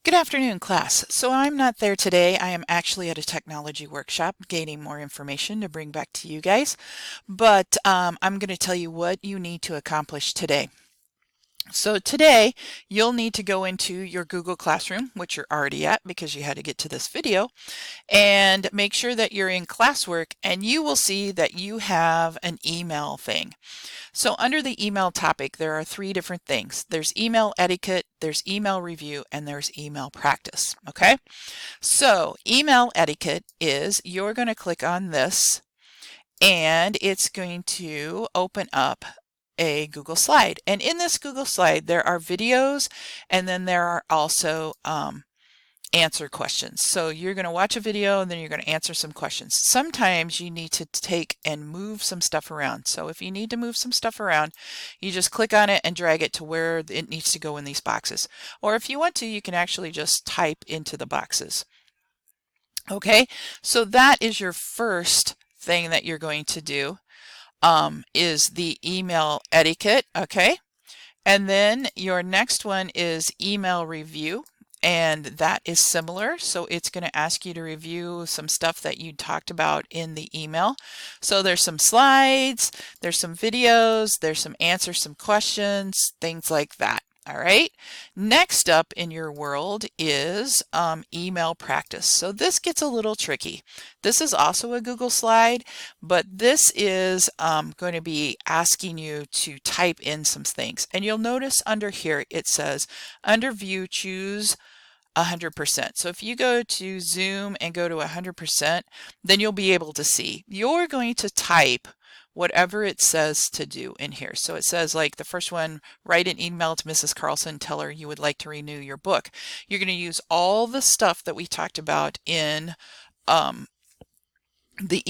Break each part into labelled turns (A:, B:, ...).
A: Good afternoon, class. So I'm not there today. I am actually at a technology workshop gaining more information to bring back to you guys. But I'm going to tell you what you need to accomplish today. So today you'll need to go into your Google Classroom, which you're already at because you had to get to this video, and make sure that you're in classwork, and you will see that you have an email thing. So under the email topic, there are three different things. There's email etiquette, there's email review, and there's email practice. Okay, so email etiquette is you're going to click on this and it's going to open up a Google slide. And in this Google slide, there are videos and then there are also answer questions. So you're going to watch a video and then you're going to answer some questions. Sometimes you need to take and move some stuff around. So if you need to move some stuff around, you just click on it and drag it to where it needs to go in these boxes. Or if you want to, you can actually just type into the boxes. Okay, so that is your first thing that you're going to do is the email etiquette. Okay, and then your next one is email review. And that is similar. So it's going to ask you to review some stuff that you talked about in the email. So there's some slides, there's some videos, there's some answers, some questions, things like that. All right. Next up in your world is email practice. So this gets a little tricky. This is also a Google slide, but this is going to be asking you to type in some things. And you'll notice under here it says under view choose 100%. So if you go to Zoom and go to 100%, then you'll be able to see. You're going to type whatever it says to do in here. So it says, like the first one, write an email to Mrs. Carlson, tell her you would like to renew your book. You're going to use all the stuff that we talked about in the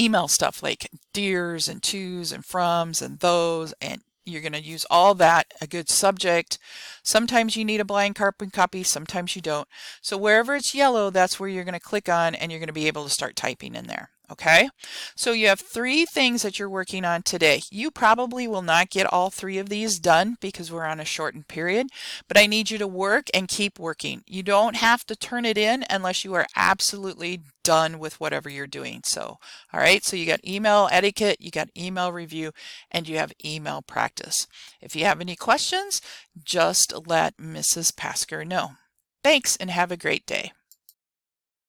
A: email stuff, like dears and tos and froms and those, and you're going to use all that, a good subject. Sometimes you need a blind carbon copy, sometimes you don't. So wherever it's yellow, that's where you're going to click on and you're going to be able to start typing in there. Okay, so you have three things that you're working on today. You probably will not get all three of these done because we're on a shortened period, but I need you to work and keep working. You don't have to turn it in unless you are absolutely done with whatever you're doing. So, all right, so you got email etiquette, you got email review, and you have email practice. If you have any questions, just let Mrs. Pasker know. Thanks and have a great day.